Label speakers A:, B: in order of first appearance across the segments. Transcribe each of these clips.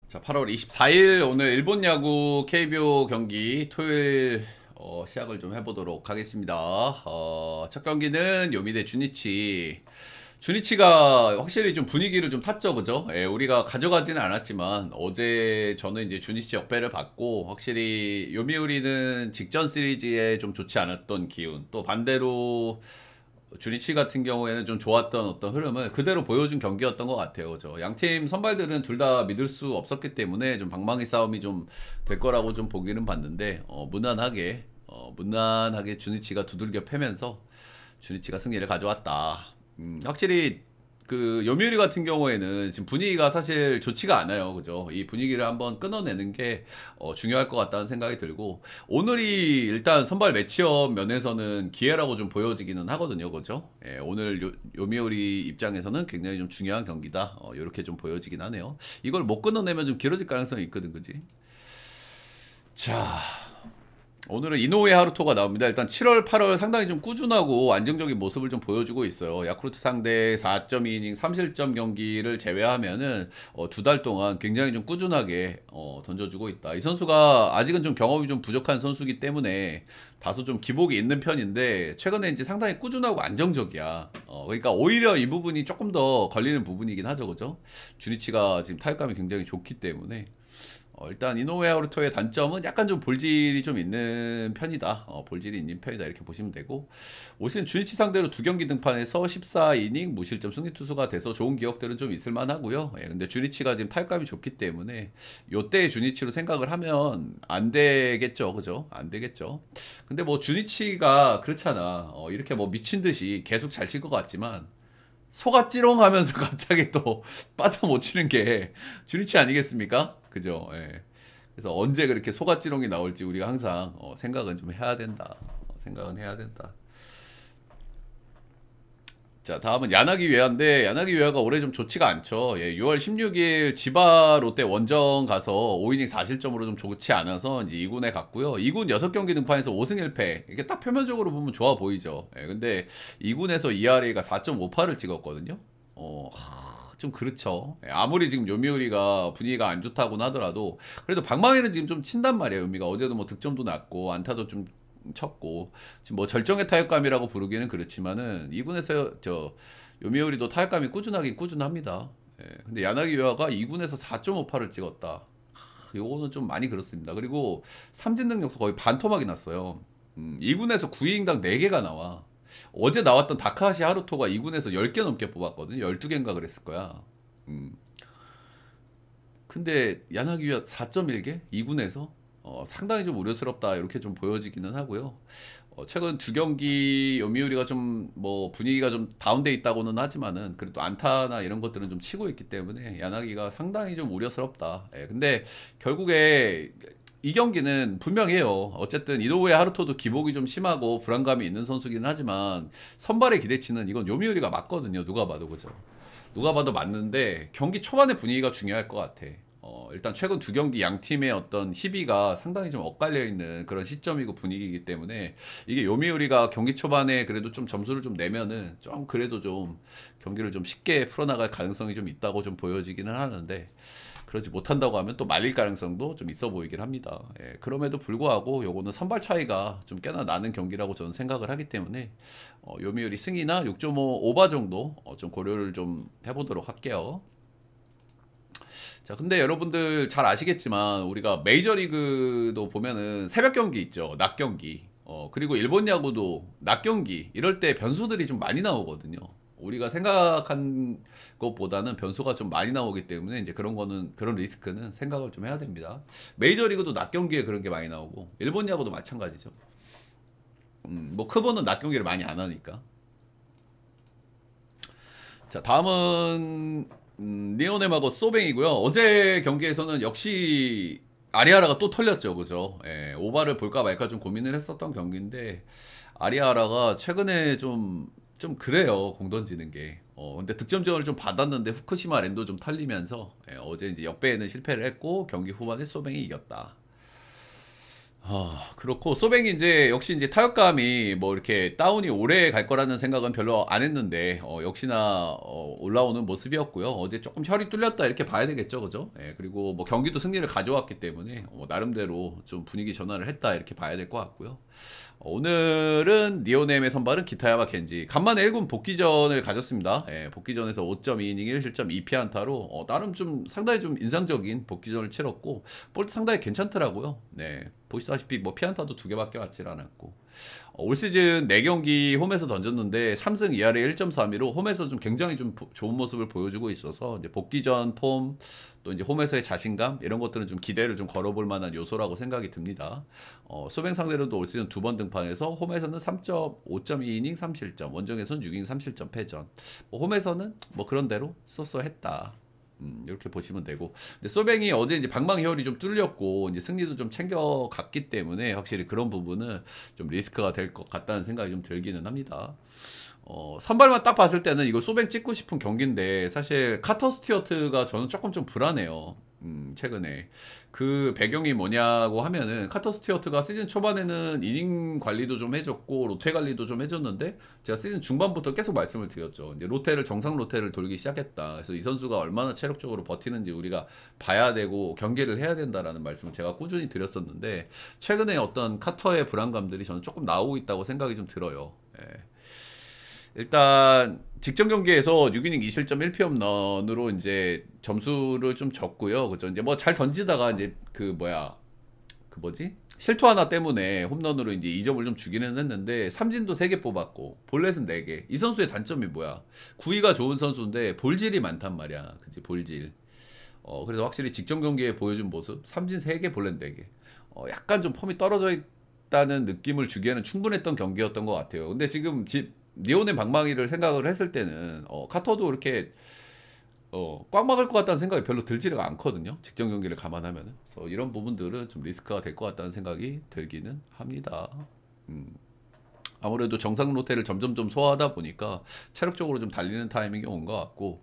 A: 자, 8월 24일 오늘 일본 야구 KBO 경기 토요일 시작을 좀 해보도록 하겠습니다. 첫 경기는 요미대 주니치. 주니치가 확실히 좀 분위기를 좀 탔죠, 그죠? 예, 우리가 가져가지는 않았지만 어제 저는 이제 주니치 역배를 받고 확실히 요미우리는 직전 시리즈에 좀 좋지 않았던 기운. 또 반대로 주니치 같은 경우에는 좀 좋았던 어떤 흐름을 그대로 보여준 경기였던 것 같아요. 저 양팀 선발들은 둘 다 믿을 수 없었기 때문에 좀 방망이 싸움이 좀 될 거라고 좀 보기는 봤는데 무난하게 주니치가 두들겨 패면서 주니치가 승리를 가져왔다. 확실히 그 요미우리 같은 경우에는 지금 분위기가 사실 좋지가 않아요. 그죠? 이 분위기를 한번 끊어내는 게 중요할 것 같다는 생각이 들고 오늘이 일단 선발 매치업 면에서는 기회라고 좀 보여지기는 하거든요. 그죠? 예, 오늘 요미우리 입장에서는 굉장히 좀 중요한 경기다. 이렇게 좀 보여지긴 하네요. 이걸 못 끊어내면 좀 길어질 가능성이 있거든. 그지? 자, 오늘은 이노우에 하루토가 나옵니다. 일단 7월, 8월 상당히 좀 꾸준하고 안정적인 모습을 좀 보여주고 있어요. 야쿠르트 상대 4.2이닝 3실점 경기를 제외하면은 두 달 동안 굉장히 좀 꾸준하게 던져주고 있다. 이 선수가 아직은 좀 경험이 좀 부족한 선수이기 때문에 다소 좀 기복이 있는 편인데 최근에 이제 상당히 꾸준하고 안정적이야. 그러니까 오히려 이 부분이 조금 더 걸리는 부분이긴 하죠, 그죠? 주니치가 지금 타격감이 굉장히 좋기 때문에. 일단 이노우에 하루토의 단점은 약간 좀 볼질이 좀 있는 편이다. 볼질이 있는 편이다 이렇게 보시면 되고 올 시즌 주니치 상대로 두 경기 등판해서 14이닝 무실점 승리 투수가 돼서 좋은 기억들은 좀 있을 만하고요. 예, 근데 주니치가 지금 타격감이 좋기 때문에 요때 주니치로 생각을 하면 안 되겠죠, 그죠? 안 되겠죠. 근데 뭐 주니치가 그렇잖아. 이렇게 뭐 미친 듯이 계속 잘 칠 것 같지만 소가 찌롱하면서 갑자기 또 빠져 못 치는 게 주니치 아니겠습니까? 그죠? 예. 그래서 언제 그렇게 소가찌롱이 나올지 우리가 항상 생각은 좀 해야 된다. 생각은 해야 된다. 자, 다음은 야나기 웨아인데 야나기 웨아가 올해 좀 좋지가 않죠. 예, 6월 16일 지바 롯데 원정 가서 5이닝 4실점으로 좀 좋지 않아서 이제 2군에 갔고요. 2군 6경기 등판해서 5승 1패. 이게 딱 표면적으로 보면 좋아 보이죠. 예, 근데 2군에서 ERA가 4.58을 찍었거든요. 좀 그렇죠. 예, 아무리 지금 요미우리가 분위기가 안 좋다고는 하더라도 그래도 방망이는 지금 좀 친단 말이에요. 요미가 어제도 뭐 득점도 났고 안타도 좀 쳤고 지금 뭐 절정의 타격감이라고 부르기는 그렇지만은 2군에서 저 요미우리도 타격감이 꾸준하긴 꾸준합니다. 예, 근데 야나기 유아가 2군에서 4.58을 찍었다. 요거는 좀 많이 그렇습니다. 그리고 삼진 능력도 거의 반토막이 났어요. 2군에서 9이닝당 4개가 나와. 어제 나왔던 다카하시 하루토가 2군에서 10개 넘게 뽑았거든요. 12개인가 그랬을 거야. 음. 근데 야나기가 4.1개? 2군에서? 상당히 좀 우려스럽다. 이렇게 좀 보여지기는 하고요. 최근 두 경기 요미우리가 좀 뭐 분위기가 좀 다운돼 있다고는 하지만은 그래도 안타나 이런 것들은 좀 치고 있기 때문에 야나기가 상당히 좀 우려스럽다. 예, 근데 결국에 이 경기는 분명해요. 어쨌든 이노우에 하루토도 기복이 좀 심하고 불안감이 있는 선수긴 하지만 선발의 기대치는 이건 요미우리가 맞거든요. 누가 봐도 그죠. 누가 봐도 맞는데 경기 초반의 분위기가 중요할 것 같아. 일단 최근 두 경기 양 팀의 어떤 희비가 상당히 좀 엇갈려 있는 그런 시점이고 분위기이기 때문에 이게 요미우리가 경기 초반에 그래도 좀 점수를 좀 내면은 좀 그래도 좀 경기를 좀 쉽게 풀어나갈 가능성이 좀 있다고 좀 보여지기는 하는데 그러지 못한다고 하면 또 말릴 가능성도 좀 있어 보이긴 합니다. 예, 그럼에도 불구하고 요거는 선발 차이가 좀 꽤나 나는 경기라고 저는 생각을 하기 때문에 요미우리 승이나 6.5 오바 정도 좀 고려를 좀 해보도록 할게요. 자, 근데 여러분들 잘 아시겠지만 우리가 메이저리그도 보면은 새벽 경기 있죠. 낮 경기. 그리고 일본 야구도 낮 경기. 이럴 때 변수들이 좀 많이 나오거든요. 우리가 생각한 것보다는 변수가 좀 많이 나오기 때문에 이제 그런 거는 그런 리스크는 생각을 좀 해야 됩니다. 메이저리그도 낮 경기에 그런 게 많이 나오고 일본 야구도 마찬가지죠. 뭐 크보는 낮 경기를 많이 안 하니까. 자, 다음은 니오네마고 소뱅이고요. 어제 경기에서는 역시 아리아라가 또 털렸죠, 그죠? 예, 오바를 볼까 말까 좀 고민을 했었던 경기인데 아리아라가 최근에 좀 그래요, 공 던지는 게. 근데 득점전을 좀 받았는데 후쿠시마 랜도 좀 털리면서 어제 이제 역배에는 실패를 했고 경기 후반에 소뱅이 이겼다. 그렇고 소뱅이 이제 역시 이제 타격감이 뭐 이렇게 다운이 오래 갈 거라는 생각은 별로 안 했는데 역시나 올라오는 모습이었고요. 어제 조금 혈이 뚫렸다 이렇게 봐야 되겠죠, 그죠? 예, 그리고 뭐 경기도 승리를 가져왔기 때문에 나름대로 좀 분위기 전환을 했다 이렇게 봐야 될 것 같고요. 오늘은 니오넴의 선발은 기타야마 겐지 간만에 1군 복귀전을 가졌습니다. 예, 복귀전에서 5.2이닝 1실점 2피안타로 나름 좀 상당히 좀 인상적인 복귀전을 치렀고 볼도 상당히 괜찮더라고요. 네, 보시다시피 뭐 피안타도 2개밖에 맞질 않았고 올 시즌 4경기 홈에서 던졌는데 3승 2할에 1.32로 홈에서 좀 굉장히 좀 좋은 모습을 보여주고 있어서 이제 복귀전 폼 또 이제 홈에서의 자신감 이런 것들은 좀 기대를 좀 걸어볼 만한 요소라고 생각이 듭니다. 소뱅 상대로도 올 시즌 2번 등판해서 홈에서는 5.2이닝 3실점, 원정에서는 6이닝 3실점 패전. 홈에서는 뭐 그런 대로 쏘쏘했다. 이렇게 보시면 되고. 근데 소뱅이 어제 이제 방망이혈이 좀 뚫렸고 이제 승리도 좀 챙겨갔기 때문에 확실히 그런 부분은 좀 리스크가 될 것 같다는 생각이 좀 들기는 합니다. 선발만 딱 봤을 때는 이거 소뱅 찍고 싶은 경기인데 사실 카터 스튜어트가 저는 조금 좀 불안해요. 최근에 그 배경이 뭐냐고 하면은 카터 스튜어트가 시즌 초반에는 이닝 관리도 좀 해줬고 로테 관리도 좀 해줬는데 제가 시즌 중반부터 계속 말씀을 드렸죠. 이제 로테를 정상 로테를 돌기 시작했다. 그래서 이 선수가 얼마나 체력적으로 버티는지 우리가 봐야 되고 경계를 해야 된다라는 말씀을 제가 꾸준히 드렸었는데 최근에 어떤 카터의 불안감들이 저는 조금 나오고 있다고 생각이 좀 들어요. 예. 일단 직전 경기에서 6이닝 2실점 1피홈런으로 이제 점수를 좀 줬고요. 그죠? 이제 뭐 잘 던지다가 이제 그 뭐지? 실투 하나 때문에 홈런으로 이제 2점을 좀 주기는 했는데 삼진도 3개 뽑았고 볼넷은 4개. 이 선수의 단점이 뭐야? 구위가 좋은 선수인데 볼질이 많단 말이야. 그치? 볼질. 그래서 확실히 직전 경기에 보여준 모습 삼진 3개 볼넷 4개. 약간 좀 폼이 떨어져 있다는 느낌을 주기에는 충분했던 경기였던 것 같아요. 근데 지금 니온의 방망이를 생각을 했을 때는 카터도 이렇게 꽉 막을 것 같다는 생각이 별로 들지가 않거든요. 직전 경기를 감안하면은. 그래서 이런 부분들은 좀 리스크가 될 것 같다는 생각이 들기는 합니다. 아무래도 정상 로테를 점점 좀 소화하다 보니까 체력적으로 좀 달리는 타이밍이 온 것 같고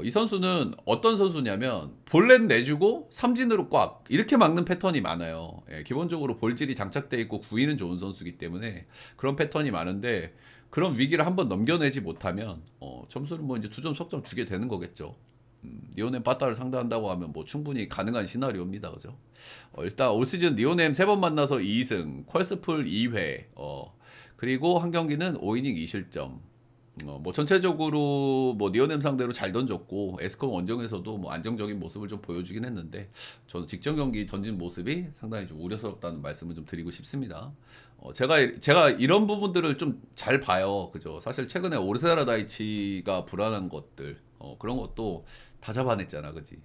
A: 이 선수는 어떤 선수냐면 볼넷 내주고 삼진으로 꽉 이렇게 막는 패턴이 많아요. 예, 기본적으로 볼질이 장착돼 있고 구위는 좋은 선수이기 때문에 그런 패턴이 많은데 그런 위기를 한번 넘겨내지 못하면 점수를 뭐 이제 2점 석점 주게 되는 거겠죠. 니오넴 빠따를 상대한다고 하면 뭐 충분히 가능한 시나리오입니다. 그죠? 일단 올 시즌 니오넴 3번 만나서 2승, 퀄스풀 2회, 그리고 한 경기는 5이닝 2실점. 뭐 전체적으로 뭐 니오넴 상대로 잘 던졌고 에스컴 원정에서도 뭐 안정적인 모습을 좀 보여주긴 했는데 저는 직전 경기 던진 모습이 상당히 좀 우려스럽다는 말씀을 좀 드리고 싶습니다. 제가 이런 부분들을 좀 잘 봐요. 그죠? 사실 최근에 오르세라 다이치가 불안한 것들 그런 것도 다 잡아냈잖아, 그지?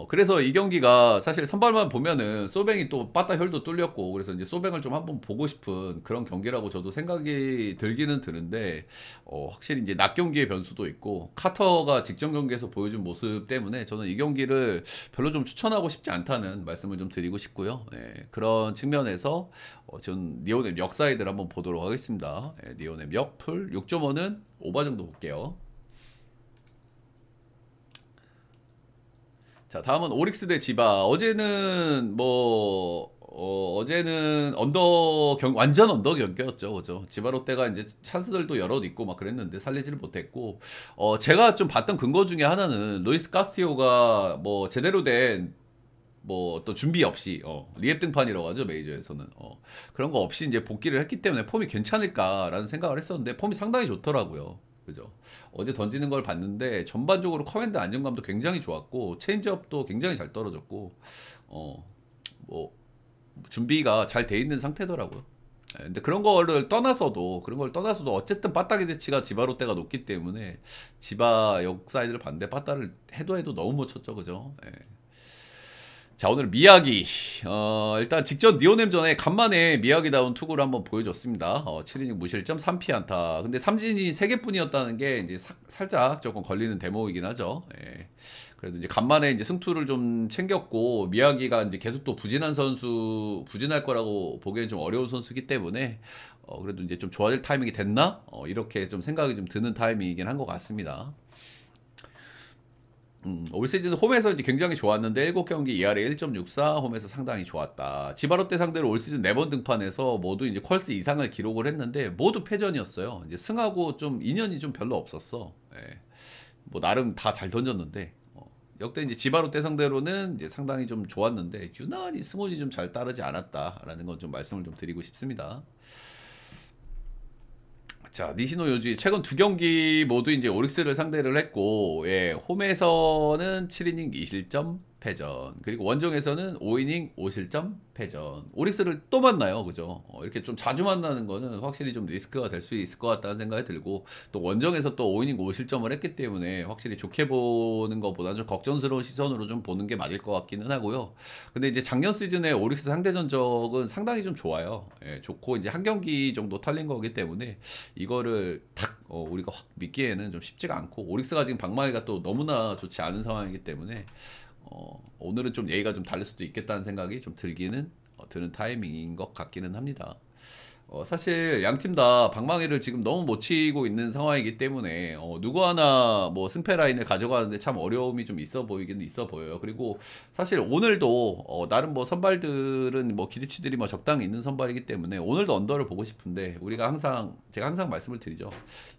A: 그래서 이 경기가 사실 선발만 보면은 소뱅이 또 빠따 혈도 뚫렸고 그래서 이제 소뱅을 좀 한번 보고 싶은 그런 경기라고 저도 생각이 들기는 드는데 확실히 이제 낮 경기의 변수도 있고 카터가 직전 경기에서 보여준 모습 때문에 저는 이 경기를 별로 좀 추천하고 싶지 않다는 말씀을 좀 드리고 싶고요. 네, 그런 측면에서 전 니오넴 역사이드를 한번 보도록 하겠습니다. 네, 니오넴 역풀 6.5는 오버 정도 볼게요. 자, 다음은 오릭스 대 지바. 어제는 어제는 완전 언더 경기였죠. 그죠? 지바 롯데가 이제 찬스들도 여러 있고 막 그랬는데 살리지를 못했고, 제가 좀 봤던 근거 중에 하나는 루이스 카스티오가 뭐 제대로 된 뭐 어떤 준비 없이 리앱 등판이라고 하죠 메이저에서는 그런 거 없이 이제 복귀를 했기 때문에 폼이 괜찮을까라는 생각을 했었는데 폼이 상당히 좋더라고요. 그죠? 어제 던지는 걸 봤는데 전반적으로 커맨드 안정감도 굉장히 좋았고 체인지업도 굉장히 잘 떨어졌고 뭐 준비가 잘 돼 있는 상태더라고요. 근데 그런 걸 떠나서도 어쨌든 빠따기 대치가 지바 롯데가 높기 때문에 지바 역사이드를 봤는데 빠따를 해도 너무 못 쳤죠, 그죠? 예. 자, 오늘 미야기. 일단 직전 니오넴 전에 간만에 미야기다운 투구를 한번 보여줬습니다. 7이닝 무실점 3피안타. 근데 삼진이 3개뿐이었다는 게 이제 살짝 조금 걸리는 대목이긴 하죠. 예. 그래도 이제 간만에 이제 승투를 좀 챙겼고 미야기가 이제 계속 또 부진할 거라고 보기엔 좀 어려운 선수이기 때문에 그래도 이제 좀 좋아질 타이밍이 됐나? 이렇게 좀 생각이 좀 드는 타이밍이긴 한 것 같습니다. 올 시즌 홈에서 이제 굉장히 좋았는데 7경기 ERA 1.64 홈에서 상당히 좋았다. 지바롯데 상대로 올 시즌 4번 등판해서 모두 이제 퀄스 이상을 기록을 했는데 모두 패전이었어요. 이제 승하고 좀 인연이 좀 별로 없었어. 예. 뭐 나름 다 잘 던졌는데 역대 이제 지바롯데 상대로는 이제 상당히 좀 좋았는데 유난히 승원이 좀 잘 따르지 않았다라는 건 좀 말씀을 좀 드리고 싶습니다. 자, 니시노 요지 최근 2경기 모두 이제 오릭스를 상대를 했고, 예, 홈에서는 7이닝 2실점 패전, 그리고 원정에서는 5이닝 5실점 패전. 오릭스를 또 만나요, 그죠? 이렇게 좀 자주 만나는 거는 확실히 좀 리스크가 될 수 있을 것 같다는 생각이 들고, 또 원정에서 또 5이닝 5실점을 했기 때문에 확실히 좋게 보는 것보다는 좀 걱정스러운 시선으로 좀 보는 게 맞을 것 같기는 하고요. 근데 이제 작년 시즌에 오릭스 상대 전적은 상당히 좀 좋아요. 예, 좋고 이제 한 경기 정도 털린 거기 때문에 이거를 탁 우리가 확 믿기에는 좀 쉽지가 않고, 오릭스가 지금 방망이가 또 너무나 좋지 않은 상황이기 때문에 오늘은 좀 예의가 좀 다를 수도 있겠다는 생각이 좀 들기는 드는 타이밍인 것 같기는 합니다. 사실 양 팀 다 방망이를 지금 너무 못 치고 있는 상황이기 때문에 누구 하나 뭐 승패 라인을 가져가는데 참 어려움이 좀 있어 보이긴 있어 보여요. 그리고 사실 오늘도 나름 뭐 선발들은 뭐 기대치들이 뭐 적당히 있는 선발이기 때문에 오늘도 언더를 보고 싶은데, 우리가 항상 제가 항상 말씀을 드리죠.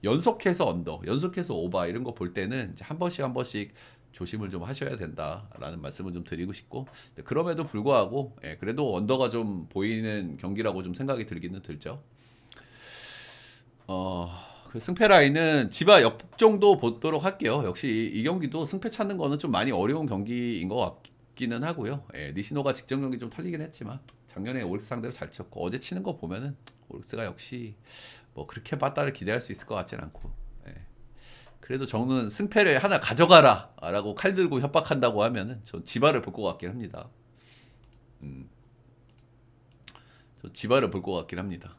A: 연속해서 언더, 연속해서 오바 이런 거 볼 때는 이제 한 번씩 한 번씩 조심을 좀 하셔야 된다라는 말씀을 좀 드리고 싶고, 그럼에도 불구하고 그래도 언더가 좀 보이는 경기라고 좀 생각이 들기는 들죠. 그 승패 라인은 지바 역 정도 보도록 할게요. 역시 이 경기도 승패 찾는 거는 좀 많이 어려운 경기인 것 같기는 하고요. 니시노가 직전 경기 좀 털리긴 했지만 작년에 오릭스 상대로 잘 쳤고, 어제 치는 거 보면은 오릭스가 역시 뭐 그렇게 빠따를 기대할 수 있을 것 같진 않고, 그래도 저는 승패를 하나 가져가라 라고 칼 들고 협박한다고 하면은 저 지바를 볼 것 같긴 합니다. 저 지바를 볼 것 같긴 합니다.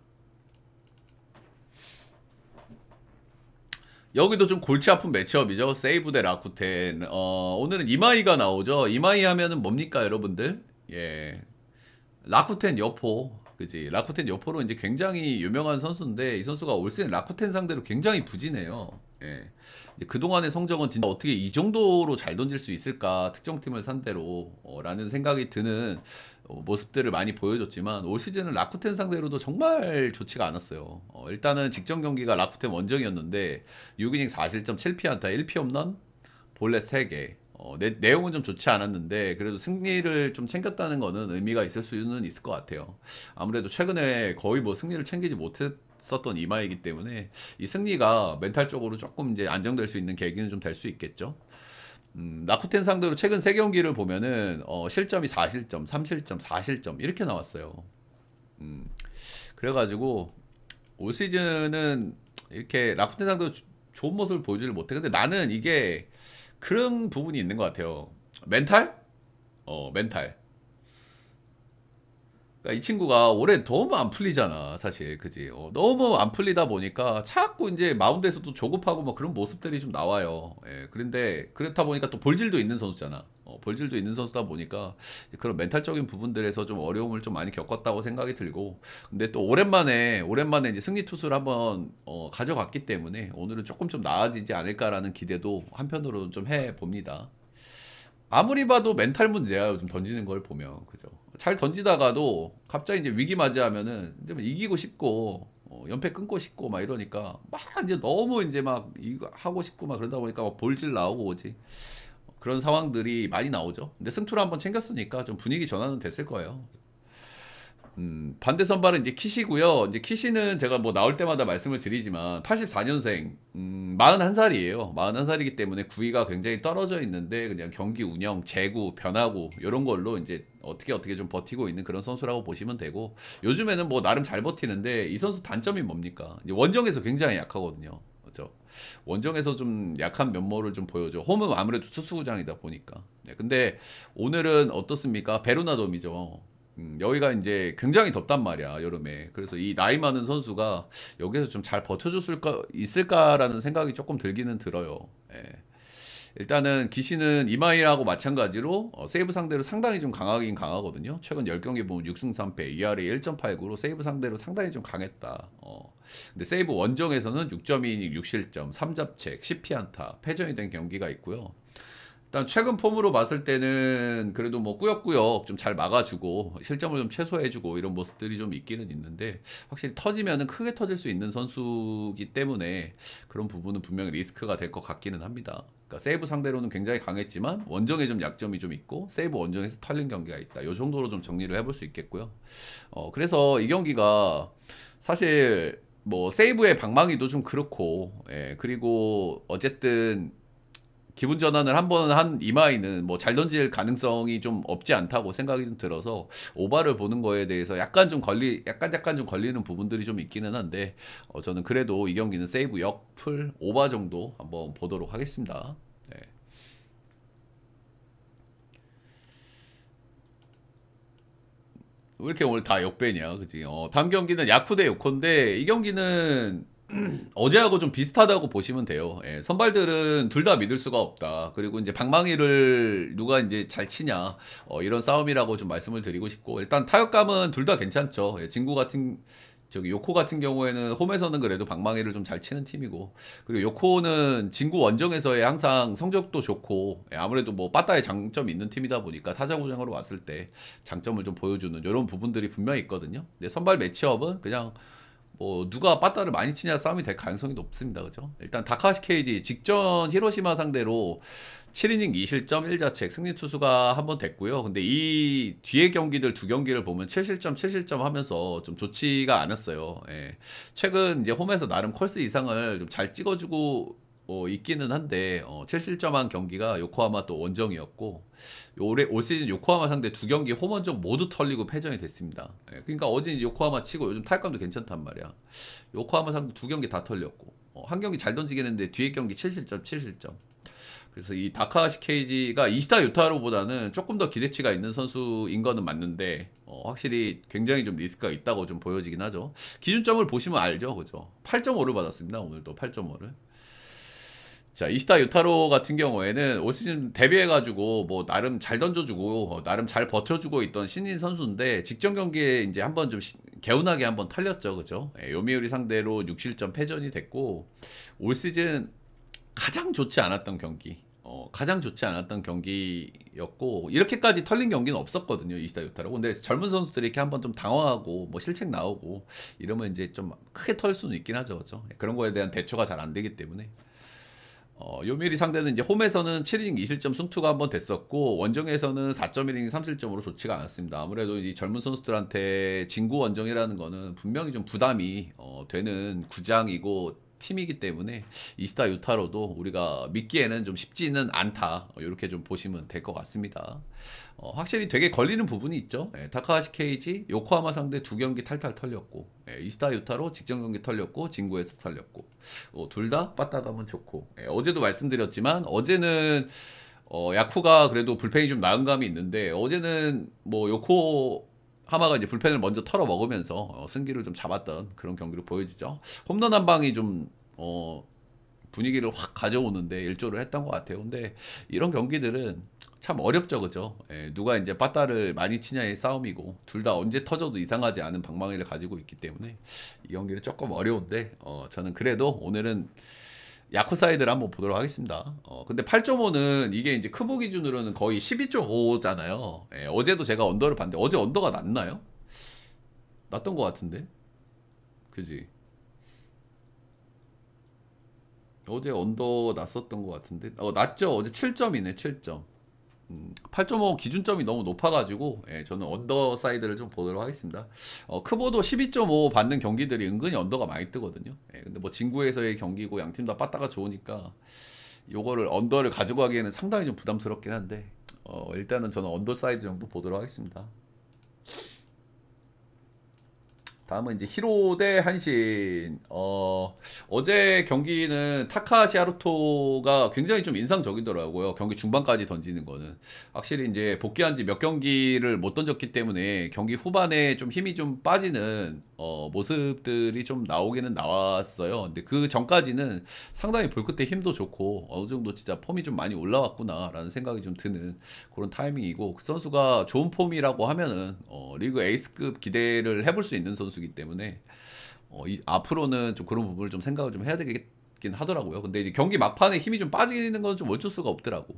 A: 여기도 좀 골치 아픈 매치업이죠. 세이브 대 라쿠텐. 오늘은 이마이가 나오죠. 이마이 하면은 뭡니까, 여러분들? 예. 라쿠텐 여포. 그지? 라쿠텐 여포로 이제 굉장히 유명한 선수인데, 이 선수가 올 시즌 라쿠텐 상대로 굉장히 부진해요. 예. 그동안의 성적은 진짜 어떻게 이 정도로 잘 던질 수 있을까, 특정 팀을 상대로 라는 생각이 드는 모습들을 많이 보여줬지만, 올 시즌은 라쿠텐 상대로도 정말 좋지가 않았어요. 일단은 직전 경기가 라쿠텐 원정이었는데 6이닝 4실점 7피안타 1피홈런 볼넷 3개. 내용은 좀 좋지 않았는데 그래도 승리를 좀 챙겼다는 거는 의미가 있을 수는 있을 것 같아요. 아무래도 최근에 거의 뭐 승리를 챙기지 못했었던 이마이기 때문에 이 승리가 멘탈적으로 조금 이제 안정될 수 있는 계기는 좀 될 수 있겠죠. 라쿠텐 상대로 최근 3경기를 보면은 실점이 4실점, 3실점, 4실점 이렇게 나왔어요. 그래가지고 올 시즌은 이렇게 라쿠텐 상대로 좋은 모습을 보여주질 못해. 근데 나는 이게 그런 부분이 있는 것 같아요. 멘탈? 멘탈. 그러니까 이 친구가 올해 너무 안 풀리잖아, 사실, 그지? 너무 안 풀리다 보니까 자꾸 이제 마운드에서도 조급하고 뭐 그런 모습들이 좀 나와요. 예, 그런데 그렇다 보니까 또 볼질도 있는 선수잖아. 볼질도 있는 선수다 보니까 그런 멘탈적인 부분들에서 좀 어려움을 좀 많이 겪었다고 생각이 들고, 근데 또 오랜만에 이제 승리 투수를 한번 가져갔기 때문에 오늘은 조금 좀 나아지지 않을까라는 기대도 한편으로는 좀 해봅니다. 아무리 봐도 멘탈 문제야, 요즘 던지는 걸 보면. 그죠? 잘 던지다가도 갑자기 이제 위기 맞이하면은 이제 막 이기고 싶고 연패 끊고 싶고 막 이러니까 막 이제 너무 이제 막 이거 하고 싶고 막 그러다 보니까 막 볼질 나오고 오지. 그런 상황들이 많이 나오죠. 근데 승투를 한번 챙겼으니까 좀 분위기 전환은 됐을 거예요. 반대 선발은 이제 키시고요. 이제 키시는 제가 뭐 나올 때마다 말씀을 드리지만 84년생, 41살이에요. 41살이기 때문에 구위가 굉장히 떨어져 있는데 그냥 경기 운영, 제구, 변화구 이런 걸로 이제 어떻게 좀 버티고 있는 그런 선수라고 보시면 되고, 요즘에는 뭐 나름 잘 버티는데 이 선수 단점이 뭡니까? 이제 원정에서 굉장히 약하거든요. 그렇죠? 원정에서 좀 약한 면모를 좀 보여줘. 홈은 아무래도 투수구장이다 보니까. 네, 근데 오늘은 어떻습니까? 베르나돔이죠. 여기가 이제 굉장히 덥단 말이야, 여름에. 그래서 이 나이 많은 선수가 여기서 좀 잘 있을까라는 생각이 조금 들기는 들어요. 예. 일단은 기시는 이마이하고 마찬가지로 세이브 상대로 상당히 좀 강하긴 강하거든요. 최근 10경기 보면 6승 3패, ERA 1.89로 세이브 상대로 상당히 좀 강했다. 근데 세이브 원정에서는 6.2이닝 6실점, 3잡책, 10피안타, 패전이 된 경기가 있고요. 일단 최근 폼으로 봤을 때는 그래도 뭐 꾸역꾸역 좀 잘 막아주고 실점을 좀 최소화해주고 이런 모습들이 좀 있기는 있는데, 확실히 터지면은 크게 터질 수 있는 선수기 때문에 그런 부분은 분명히 리스크가 될 것 같기는 합니다. 그러니까 세이브 상대로는 굉장히 강했지만 원정에 좀 약점이 좀 있고 세이브 원정에서 털린 경기가 있다. 이 정도로 좀 정리를 해볼 수 있겠고요. 그래서 이 경기가 사실 뭐 세이브의 방망이도 좀 그렇고, 예, 그리고 어쨌든 기분 전환을 한 번 한 이마이는 뭐 잘 던질 가능성이 좀 없지 않다고 생각이 좀 들어서 오바를 보는 거에 대해서 약간 좀 걸리는 부분들이 좀 있기는 한데, 저는 그래도 이 경기는 세이브 역풀 오바 정도 한번 보도록 하겠습니다. 네. 왜 이렇게 오늘 다 역배냐, 그지? 다음 경기는 야쿠 대 요코인데 이 경기는 어제하고 좀 비슷하다고 보시면 돼요. 예, 선발들은 둘 다 믿을 수가 없다. 그리고 이제 방망이를 누가 이제 잘 치냐, 이런 싸움이라고 좀 말씀을 드리고 싶고, 일단 타격감은 둘 다 괜찮죠. 예, 진구 같은 저기 요코 같은 경우에는 홈에서는 그래도 방망이를 좀 잘 치는 팀이고, 그리고 요코는 진구 원정에서의 항상 성적도 좋고, 예, 아무래도 뭐 빠따의 장점이 있는 팀이다 보니까 타자 구장으로 왔을 때 장점을 좀 보여주는 이런 부분들이 분명히 있거든요. 근데 선발 매치업은 그냥 뭐 누가 빠따를 많이 치냐 싸움이 될 가능성이 높습니다. 그죠? 일단 다카시 케이지 직전 히로시마 상대로 7이닝 2실점 1자책 승리 투수가 한 번 됐고요. 근데 이 뒤에 경기들 두 경기를 보면 7실점 7실점 하면서 좀 좋지가 않았어요. 예. 최근 이제 홈에서 나름 컬스 이상을 좀 잘 찍어주고 있기는 한데, 7실점한 경기가 요코하마 또 원정이었고, 올 시즌 요코하마 상대 두 경기 홈 원정 모두 털리고 패전이 됐습니다. 예, 그러니까 어제 요코하마 치고 요즘 타격감도 괜찮단 말이야. 요코하마 상대 두 경기 다 털렸고, 한 경기 잘 던지긴 했는데 뒤에 경기 7실점 7실점. 그래서 이 다카시 케이지가 이시다 유타로보다는 조금 더 기대치가 있는 선수인 거는 맞는데, 확실히 굉장히 좀 리스크가 있다고 좀 보여지긴 하죠. 기준점을 보시면 알죠, 그죠? 8.5를 받았습니다. 오늘도 8.5를. 자, 이시다 유타로 같은 경우에는 올 시즌 데뷔해가지고 뭐 나름 잘 던져주고 나름 잘 버텨주고 있던 신인 선수인데, 직전 경기에 이제 한번 좀 개운하게 한번 털렸죠, 그죠? 예, 요미우리 상대로 6실점 패전이 됐고, 올 시즌 가장 좋지 않았던 경기, 가장 좋지 않았던 경기였고, 이렇게까지 털린 경기는 없었거든요, 이시다 유타로. 근데 젊은 선수들이 이렇게 한번 좀 당황하고 뭐 실책 나오고 이러면 이제 좀 크게 털 수는 있긴 하죠, 그죠? 예, 그런 거에 대한 대처가 잘 안 되기 때문에. 요미리 상대는 이제 홈에서는 7이닝 2실점 승투가 한번 됐었고, 원정에서는 4.1이닝 3실점으로 좋지가 않았습니다. 아무래도 이 젊은 선수들한테 진구 원정이라는 거는 분명히 좀 부담이 되는 구장이고 팀이기 때문에 이시다 유타로도 우리가 믿기에는 좀 쉽지는 않다, 이렇게 좀 보시면 될 것 같습니다. 확실히 되게 걸리는 부분이 있죠. 예, 다카하시 케이지 요코하마 상대 두 경기 탈탈 털렸고, 예, 이시다 유타로 직전 경기 털렸고 진구에서 털렸고, 둘 다 빠따감은 좋고, 예, 어제도 말씀드렸지만 어제는 야쿠가 그래도 불펜이 좀 나은 감이 있는데, 어제는 뭐 요코 하마가 이제 불펜을 먼저 털어 먹으면서 승기를 좀 잡았던 그런 경기로 보여지죠. 홈런 한 방이 좀 분위기를 확 가져오는데 일조를 했던 것 같아요. 근데 이런 경기들은 참 어렵죠, 그죠? 예, 누가 이제 빠따를 많이 치냐의 싸움이고, 둘 다 언제 터져도 이상하지 않은 방망이를 가지고 있기 때문에 이 경기는 조금 어려운데, 저는 그래도 오늘은 야쿠 사이드를 한번 보도록 하겠습니다. 근데 8.5는 이게 이제 크보 기준으로는 거의 12.5잖아요. 예, 어제도 제가 언더를 봤는데 어제 언더가 낮나요? 낮던 것 같은데, 그지? 어제 언더 났었던 것 같은데, 낮죠? 어제 7점이네, 7점. 8.5 기준점이 너무 높아가지고, 예, 저는 언더 사이드를 좀 보도록 하겠습니다. 크보도 12.5 받는 경기들이 은근히 언더가 많이 뜨거든요. 예, 근데 뭐 진구에서의 경기고 양팀 다 빠따가 좋으니까 요거를 언더를 가지고 가기에는 상당히 좀 부담스럽긴 한데, 일단은 저는 언더 사이드 정도 보도록 하겠습니다. 다음은 이제 히로 대 한신. 어제 경기는 타카시 하루토가 굉장히 좀 인상적이더라고요. 경기 중반까지 던지는 거는. 확실히 이제 복귀한 지 몇 경기를 못 던졌기 때문에 경기 후반에 좀 힘이 좀 빠지는 모습들이 좀 나오기는 나왔어요. 근데 그 전까지는 상당히 볼 끝에 힘도 좋고 어느 정도 진짜 폼이 좀 많이 올라왔구나라는 생각이 좀 드는 그런 타이밍이고, 그 선수가 좋은 폼이라고 하면은 리그 에이스급 기대를 해볼 수 있는 선수이기 때문에 앞으로는 좀 그런 부분을 좀 생각을 좀 해야 되겠긴 하더라고요. 근데 이제 경기 막판에 힘이 좀 빠지는 건 좀 어쩔 수가 없더라고.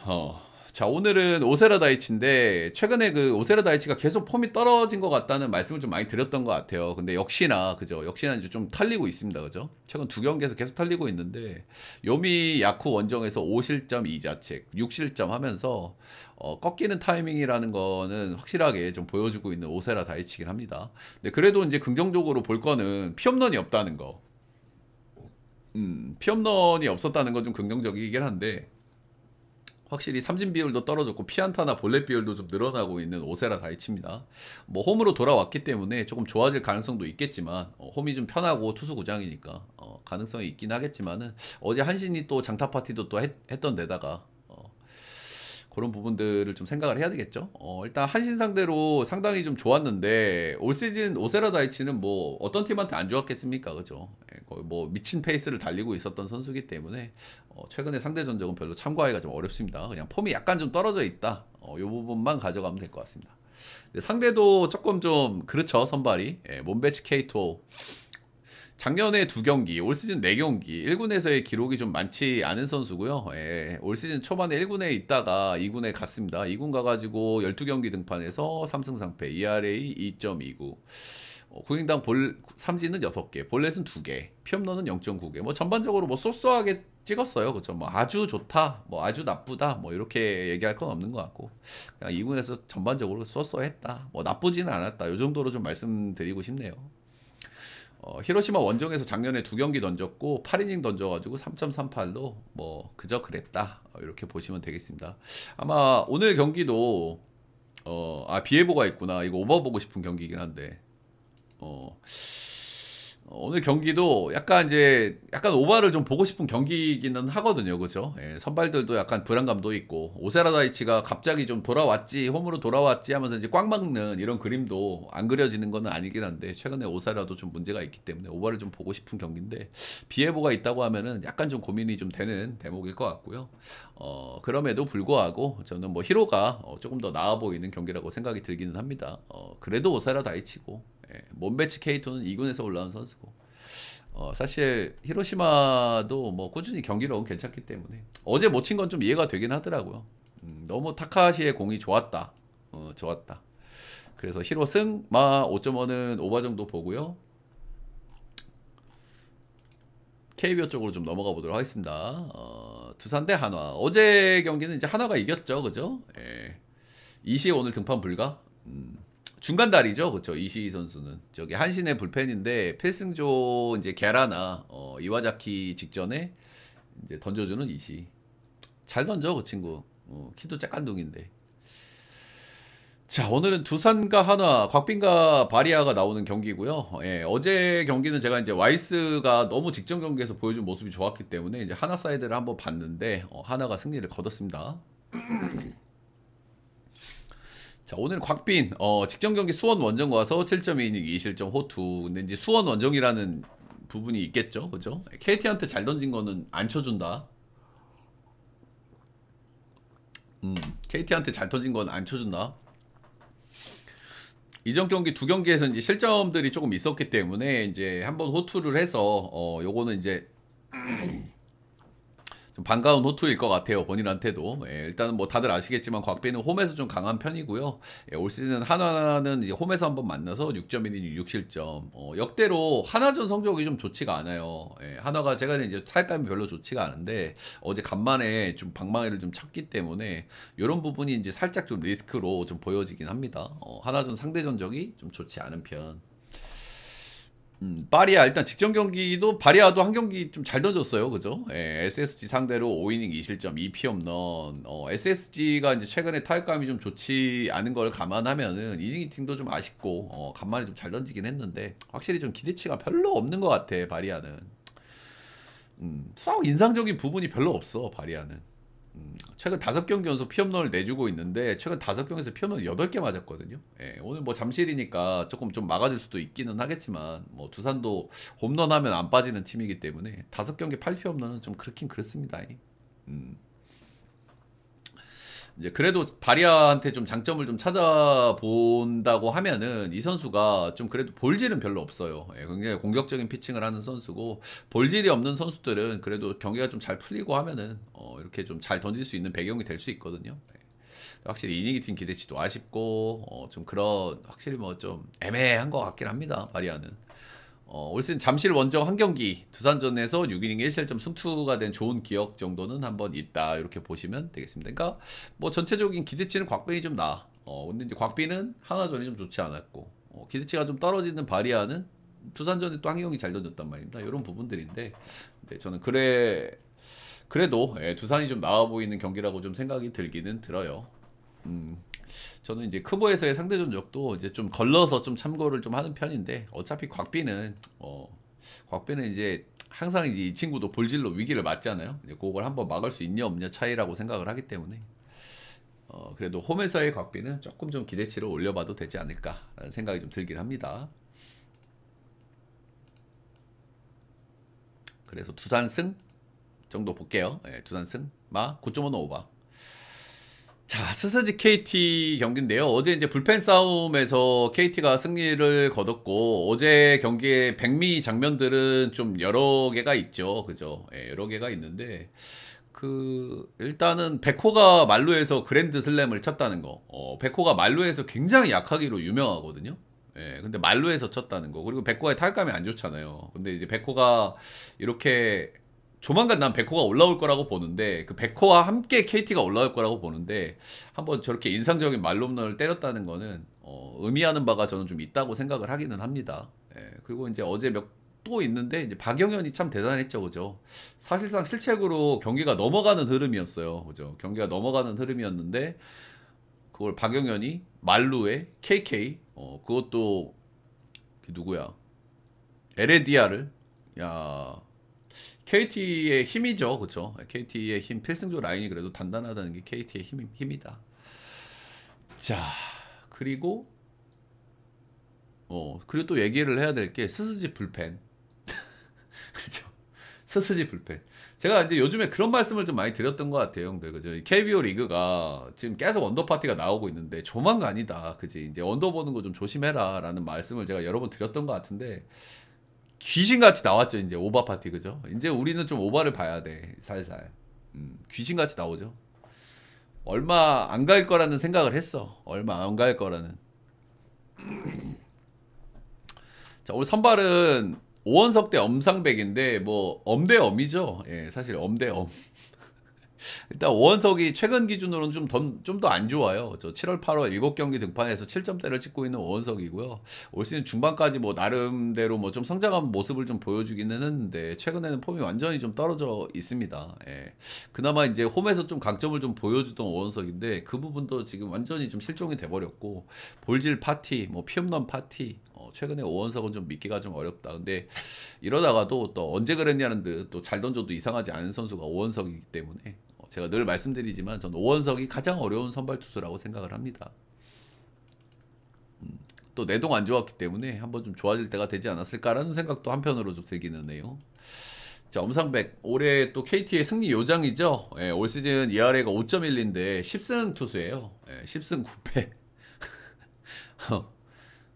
A: 어. 자, 오늘은 오세라 다이치인데 최근에 그 오세라 다이치가 계속 폼이 떨어진 것 같다는 말씀을 좀 많이 드렸던 것 같아요. 근데 역시나 그죠? 역시나 이제 좀 털리고 있습니다. 그죠? 최근 두 경기에서 계속 털리고 있는데 요미 야쿠 원정에서 5실점 2자책 6실점 하면서 꺾이는 타이밍이라는 거는 확실하게 좀 보여주고 있는 오세라 다이치긴 합니다. 근데 그래도 이제 긍정적으로 볼 거는 피홈런이 없다는 거. 피홈런이 없었다는 건 좀 긍정적이긴 한데 확실히 삼진 비율도 떨어졌고 피안타나 볼넷 비율도 좀 늘어나고 있는 오세라 다이치입니다. 뭐 홈으로 돌아왔기 때문에 조금 좋아질 가능성도 있겠지만 홈이 좀 편하고 투수 구장이니까 가능성이 있긴 하겠지만은 어제 한신이 또 장타 파티도 또 했던 데다가 그런 부분들을 좀 생각을 해야 되겠죠. 일단 한신 상대로 상당히 좀 좋았는데 올 시즌 오세라 다이치는 뭐 어떤 팀한테 안 좋았겠습니까, 그죠? 거의 뭐 미친 페이스를 달리고 있었던 선수기 때문에 최근에 상대 전적은 별로 참고하기가 좀 어렵습니다. 그냥 폼이 약간 좀 떨어져 있다. 이 부분만 가져가면 될 것 같습니다. 근데 상대도 조금 좀 그렇죠, 선발이. 몬베치 케이토. 작년에 2경기, 올 시즌 4경기, 1군에서의 기록이 좀 많지 않은 선수고요. 올 시즌 초반에 1군에 있다가 2군에 갔습니다. 2군 가가지고 12경기 등판해서 3승 3패, ERA 2.29. 구인당 삼진은 6개, 볼넷은 2개, 피홈런은 0.9개. 뭐 전반적으로 뭐 쏘쏘하게 찍었어요. 그렇죠. 뭐 아주 좋다, 뭐 아주 나쁘다, 뭐 이렇게 얘기할 건 없는 것 같고 그냥 2군에서 전반적으로 쏘쏘했다, 뭐 나쁘지는 않았다. 이 정도로 좀 말씀드리고 싶네요. 히로시마 원정에서 작년에 2경기 던졌고 8이닝 던져가지고 3.38로 뭐 그저 그랬다, 이렇게 보시면 되겠습니다. 아마 오늘 경기도 비에보가 있구나. 이거 오버 보고 싶은 경기이긴 한데 오늘 경기도 약간 이제 약간 오바를 좀 보고 싶은 경기이기는 하거든요. 그죠? 선발들도 약간 불안감도 있고 오세라 다이치가 갑자기 좀 돌아왔지, 홈으로 돌아왔지 하면서 이제 꽉 막는 이런 그림도 안 그려지는 건 아니긴 한데 최근에 오세라도 좀 문제가 있기 때문에 오바를 좀 보고 싶은 경기인데 비에보가 있다고 하면은 약간 좀 고민이 좀 되는 대목일 것 같고요. 그럼에도 불구하고 저는 뭐 히로가 조금 더 나아 보이는 경기라고 생각이 들기는 합니다. 그래도 오세라 다이치고 몬베치 케이토는 2군에서 올라온 선수고 사실 히로시마도 뭐 꾸준히 경기력은 괜찮기 때문에 어제 못 친 건 좀 이해가 되긴 하더라고요. 너무 타카시의 공이 좋았다. 좋았다. 그래서 히로 승, 마 5.5는 오바 정도 보고요. KBO 쪽으로 좀 넘어가 보도록 하겠습니다. 두산 대 한화. 어제 경기는 이제 한화가 이겼죠, 그죠? 이시 오늘 등판 불가. 중간 다리죠, 그렇죠? 이시희 선수는 저기 한신의 불펜인데 필승조 이제 게라나 이와자키 직전에 이제 던져주는 이시. 잘 던져 그 친구. 키도 짝간둥인데. 자, 오늘은 두산과 한화, 곽빈과 바리아가 나오는 경기고요. 어제 경기는 제가 이제 와이스가 너무 직전 경기에서 보여준 모습이 좋았기 때문에 이제 한화 사이드를 한번 봤는데 한화가 승리를 거뒀습니다. 자, 오늘 곽빈 직전 경기 수원 원정 와서 7.2이닝 2실점 호투. 근데 이제 수원 원정이라는 부분이 있겠죠, 그죠? KT한테 잘 던진 거는 안 쳐준다. KT한테 잘 던진 건 안 쳐준다. 이전 경기 2경기에서 이제 실점들이 조금 있었기 때문에 이제 한번 호투를 해서 요거는 이제 좀 반가운 호투일 것 같아요, 본인한테도. 일단은 뭐 다들 아시겠지만 곽빈은 홈에서 좀 강한 편이고요. 올 시즌 한화는 이제 홈에서 한번 만나서 6.1이닝 6실점. 역대로 한화전 성적이 좀 좋지가 않아요. 한화가 제가 이제 타격감이 별로 좋지가 않은데 어제 간만에 좀 방망이를 좀 쳤기 때문에 이런 부분이 이제 살짝 좀 리스크로 좀 보여지긴 합니다. 한화전 상대 전적이 좀 좋지 않은 편. 바리아 일단 직전 경기도 바리아도 한 경기 좀 잘 던졌어요, 그죠? SSG 상대로 5이닝 2실점 2피홈런. SSG가 이제 최근에 타격감이 좀 좋지 않은 걸 감안하면은 이닝 히팅도 좀 아쉽고 간만에 좀 잘 던지긴 했는데 확실히 좀 기대치가 별로 없는 것 같아, 바리아는. 썩 인상적인 부분이 별로 없어, 바리아는. 최근 5경기 연속 피홈런을 내주고 있는데 최근 5경기에서 피홈런 8개 맞았거든요. 오늘 뭐 잠실이니까 조금 좀 막아줄 수도 있기는 하겠지만 뭐 두산도 홈런 하면 안 빠지는 팀이기 때문에 5경기 8피홈런은 좀 그렇긴 그렇습니다. 이제 그래도 바리아한테 좀 장점을 좀 찾아본다고 하면은 이 선수가 좀 그래도 볼질은 별로 없어요. 예, 굉장히 공격적인 피칭을 하는 선수고 볼질이 없는 선수들은 그래도 경기가 좀 잘 풀리고 하면은 이렇게 좀 잘 던질 수 있는 배경이 될 수 있거든요. 예. 확실히 이닝이 팀 기대치도 아쉽고 좀 그런 확실히 뭐 좀 애매한 것 같긴 합니다. 바리아는. 올 시즌 잠실 원정 한 경기 두산전에서 6이닝 1실점 승투가 된 좋은 기억 정도는 한번 있다 이렇게 보시면 되겠습니다. 그러니까 뭐 전체적인 기대치는 곽빈이 좀 나. 근데 이제 곽빈은 하나전이 좀 좋지 않았고 기대치가 좀 떨어지는 바리아는 두산전에 또 한경기 잘 던졌단 말입니다. 이런 부분들인데 네, 저는 그래도 예, 두산이 좀 나아 보이는 경기라고 좀 생각이 들기는 들어요. 저는 이제 크보에서의 상대 전적도 이제 좀 걸러서 좀 참고를 좀 하는 편인데 어차피 곽빈은 이제 항상 이제 이 친구도 볼질로 위기를 맞잖아요. 이제 그걸 한번 막을 수 있냐 없냐 차이라고 생각을 하기 때문에 그래도 홈에서의 곽빈은 조금 좀 기대치를 올려봐도 되지 않을까라는 생각이 좀 들긴 합니다. 그래서 두산승 정도 볼게요. 예, 두산승 마 9.5 오바. 자, 스스지 KT 경기인데요. 어제 이제 불펜 싸움에서 KT가 승리를 거뒀고, 어제 경기의 백미 장면들은 좀 여러 개가 있죠. 그죠? 예, 여러 개가 있는데, 일단은 백호가 말루에서 그랜드 슬램을 쳤다는 거. 백호가 말루에서 굉장히 약하기로 유명하거든요. 예, 근데 말루에서 쳤다는 거. 그리고 백호의 타격감이 안 좋잖아요. 근데 이제 백호가 이렇게 조만간 난 백호가 올라올 거라고 보는데 그 백호와 함께 KT가 올라올 거라고 보는데 한번 저렇게 인상적인 말홈런을 때렸다는 거는 의미하는 바가 저는 좀 있다고 생각을 하기는 합니다. 예, 그리고 이제 어제 또 있는데 이제 박영현이 참 대단했죠, 그죠? 사실상 실책으로 경기가 넘어가는 흐름이었어요, 그죠? 경기가 넘어가는 흐름이었는데 그걸 박영현이 말루에 KK 그것도 누구야? 에레디아를 야 KT의 힘이죠, 그렇죠? KT의 힘 필승조 라인이 그래도 단단하다는 게 KT의 힘이다. 자, 그리고 그리고 또 얘기를 해야 될 게 스스지 불펜, 그죠? 스스지 불펜. 제가 이제 요즘에 그런 말씀을 좀 많이 드렸던 것 같아요, 형들. 그죠? KBO 리그가 지금 계속 언더 파티가 나오고 있는데 조만간이다, 그지? 이제 언더 보는 거 좀 조심해라라는 말씀을 제가 여러 번 드렸던 것 같은데. 귀신같이 나왔죠, 이제 오바 파티, 그죠? 이제 우리는 좀 오바를 봐야 돼, 살살. 귀신같이 나오죠. 얼마 안 갈 거라는 생각을 했어. 얼마 안 갈 거라는. 자, 오늘 선발은 오원석 대 엄상백인데 뭐 엄대 엄이죠. 예, 사실 엄대 엄. 일단 오원석이 최근 기준으로는 좀 더 안 좋아요. 저 7월, 8월 7경기 등판에서 7점대를 찍고 있는 오원석이고요. 올 시즌 중반까지 뭐 나름대로 뭐 좀 성장한 모습을 좀 보여주기는 했는데 최근에는 폼이 완전히 좀 떨어져 있습니다. 예. 그나마 이제 홈에서 좀 강점을 좀 보여주던 오원석인데 그 부분도 지금 완전히 좀 실종이 돼버렸고 볼질 파티, 뭐 피홈런 파티. 최근에 오원석은 좀 믿기가 좀 어렵다. 근데 이러다가도 또 언제 그랬냐는 듯 또 잘 던져도 이상하지 않은 선수가 오원석이기 때문에 제가 늘 말씀드리지만 저는 오원석이 가장 어려운 선발 투수라고 생각을 합니다. 또 내동 안 좋았기 때문에 한번 좀 좋아질 때가 되지 않았을까라는 생각도 한편으로 좀 들기는 해요. 자, 엄상백 올해 또 KT의 승리 요장이죠. 예, 올 시즌 ERA가 5.12인데 10승 투수예요. 예, 10승 9패.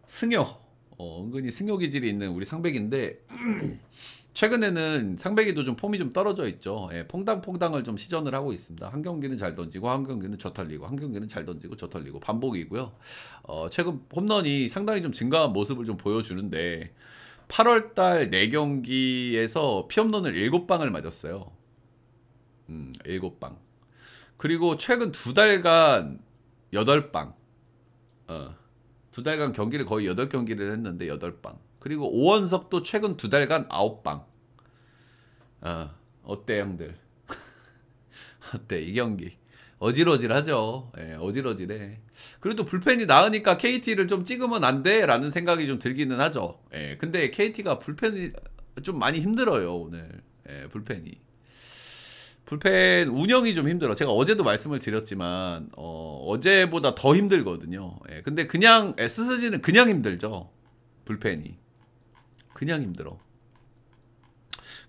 A: 승효. 은근히 승효 기질이 있는 우리 상백인데 최근에는 상백이도 좀 폼이 좀 떨어져 있죠. 예, 퐁당퐁당을 좀 시전을 하고 있습니다. 한 경기는 잘 던지고 한 경기는 저털리고 한 경기는 잘 던지고 저털리고 반복이고요. 최근 홈런이 상당히 좀 증가한 모습을 좀 보여주는데 8월달 4경기에서 피홈런을 7방을 맞았어요. 7방. 그리고 최근 2달간 8방. 2달간 경기를 거의 8경기를 했는데 8방. 그리고 오원석도 최근 2달간 9방. 어때 형들? 어때 이 경기? 어질어질하죠. 예, 어질어질해. 그래도 불펜이 나으니까 KT를 좀 찍으면 안 돼? 라는 생각이 좀 들기는 하죠. 예, 근데 KT가 불펜이 좀 많이 힘들어요, 오늘. 예, 불펜 운영이 좀 힘들어. 제가 어제도 말씀을 드렸지만, 어제보다 더 힘들거든요. 예, 근데 그냥 SSG는 그냥 힘들죠. 불펜이. 그냥 힘들어.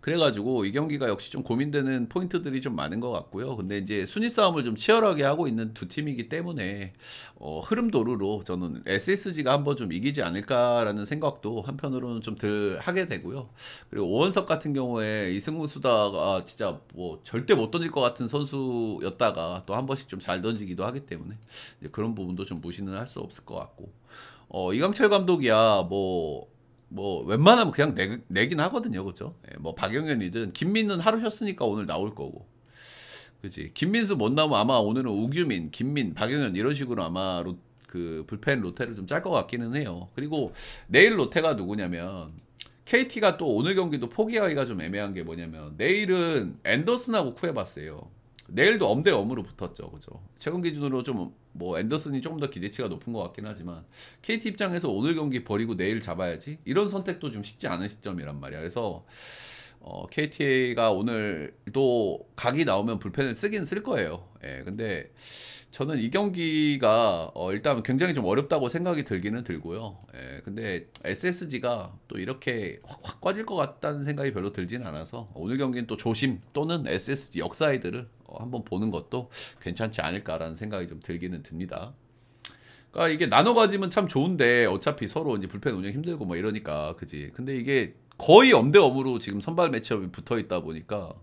A: 그래가지고 이 경기가 역시 좀 고민되는 포인트들이 좀 많은 것 같고요. 근데 이제 순위 싸움을 좀 치열하게 하고 있는 두 팀이기 때문에 흐름 도루로 저는 SSG가 한번 좀 이기지 않을까라는 생각도 한편으로는 좀 덜 하게 되고요. 그리고 오원석 같은 경우에 이승우 수다가 진짜 뭐 절대 못 던질 것 같은 선수였다가 또 한 번씩 좀 잘 던지기도 하기 때문에 이제 그런 부분도 좀 무시는 할 수 없을 것 같고 이강철 감독이야 뭐 웬만하면 그냥 내긴 하거든요, 그죠? 예, 뭐 박영현이든 김민은 하루 쉬었으니까 오늘 나올 거고, 그지? 김민수 못 나오면 아마 오늘은 우규민, 김민, 박영현 이런 식으로 아마 그 불펜 로테를 좀 짤 것 같기는 해요. 그리고 내일 로테가 누구냐면 KT가 또 오늘 경기도 포기하기가 좀 애매한 게 뭐냐면 내일은 앤더슨하고 쿠에바스예요. 내일도 엄대 엄으로 붙었죠, 그죠? 최근 기준으로 좀 뭐 앤더슨이 조금 더 기대치가 높은 것 같긴 하지만 KT 입장에서 오늘 경기 버리고 내일 잡아야지 이런 선택도 좀 쉽지 않은 시점이란 말이야. 그래서 KT가 오늘도 각이 나오면 불펜을 쓰긴 쓸 거예요. 예, 근데 저는 이 경기가 일단 굉장히 좀 어렵다고 생각이 들기는 들고요. 예, 근데 SSG가 또 이렇게 확 꺼질 것 같다는 생각이 별로 들진 않아서 오늘 경기는 또 조심 또는 SSG 역사이드를 한번 보는 것도 괜찮지 않을까라는 생각이 좀 들기는 듭니다. 그러니까 이게 나눠 가지면 참 좋은데 어차피 서로 이제 불펜 운영 힘들고 뭐 이러니까 그지. 근데 이게 거의 엄대엄으로 지금 선발 매치업이 붙어 있다 보니까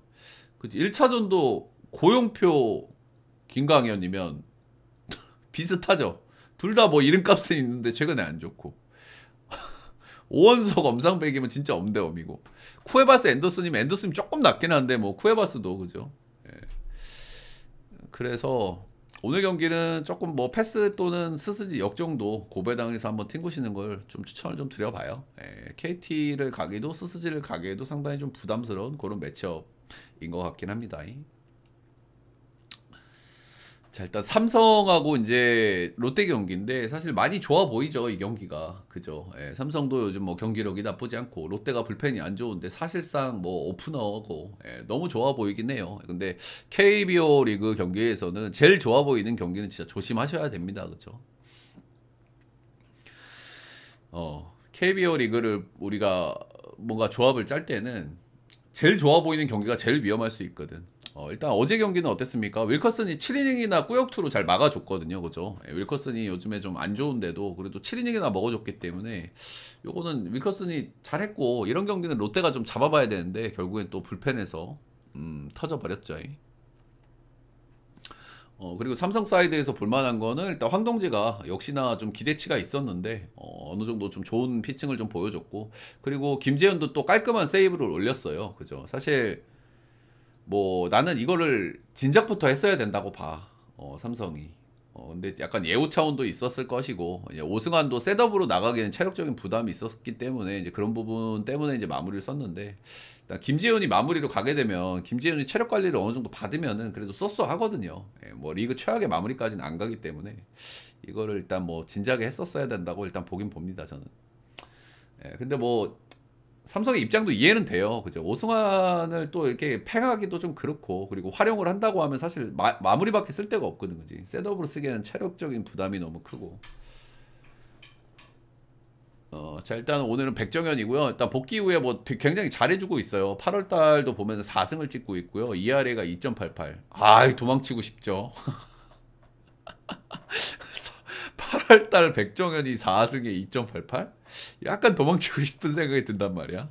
A: 그지. 1차전도 고용표 김광현이면 비슷하죠. 둘 다 뭐 이름값은 있는데 최근에 안 좋고 오원석 엄상백이면 진짜 엄대엄이고 쿠에바스 앤더슨이면 앤더슨이 조금 낫긴 한데 뭐 쿠에바스도 그죠. 예. 그래서 오늘 경기는 조금 뭐 패스 또는 스스지 역정도 고배당에서 한번 튕구시는 걸 좀 추천을 좀 드려봐요. 예, KT를 가기도 스스지를 가기에도 상당히 좀 부담스러운 그런 매치업인 것 같긴 합니다. 자, 일단 삼성하고 이제 롯데 경기인데 사실 많이 좋아 보이죠, 이 경기가. 그죠? 예, 삼성도 요즘 뭐 경기력이 나쁘지 않고 롯데가 불펜이 안 좋은데 사실상 뭐 오프너고 너무 좋아 보이긴 해요. 근데 KBO 리그 경기에서는 제일 좋아 보이는 경기는 진짜 조심하셔야 됩니다. 그죠? KBO 리그를 우리가 뭔가 조합을 짤 때는 제일 좋아 보이는 경기가 제일 위험할 수 있거든. 일단 어제 경기는 어땠습니까? 윌커슨이 7이닝이나 꾸역투로 잘 막아줬거든요. 그죠? 윌커슨이 요즘에 좀 안 좋은데도 그래도 7이닝이나 먹어줬기 때문에 요거는 윌커슨이 잘했고 이런 경기는 롯데가 좀 잡아봐야 되는데 결국엔 또 불펜에서 터져버렸죠. 그리고 삼성 사이드에서 볼만한 거는 일단 황동지가 역시나 좀 기대치가 있었는데 어느 정도 좀 좋은 피칭을 좀 보여줬고 그리고 김재현도 또 깔끔한 세이브를 올렸어요. 그죠? 사실 뭐 나는 이거를 진작부터 했어야 된다고 봐. 삼성이. 근데 약간 예우 차원도 있었을 것이고 이제 오승환도 셋업으로 나가기에는 체력적인 부담이 있었기 때문에 이제 그런 부분 때문에 이제 마무리를 썼는데 일단 김재현이 마무리로 가게 되면 김재현이 체력 관리를 어느 정도 받으면은 그래도 쏘쏘 하거든요. 예, 뭐 리그 최악의 마무리까지는 안 가기 때문에 이거를 일단 뭐 진작에 했었어야 된다고 일단 보긴 봅니다 저는. 예, 근데 뭐 삼성의 입장도 이해는 돼요. 그죠? 오승환을 또 이렇게 팽하기도 좀 그렇고, 그리고 활용을 한다고 하면 사실 마무리밖에 쓸 데가 없거든, 그지? 셋업으로 쓰기에는 체력적인 부담이 너무 크고. 자, 일단 오늘은 백정현이고요. 일단 복귀 후에 뭐 굉장히 잘해주고 있어요. 8월 달도 보면 4승을 찍고 있고요. ERA가 2.88. 아, 도망치고 싶죠. 8월 달 백정현이 4승에 2.88? 약간 도망치고 싶은 생각이 든단 말이야.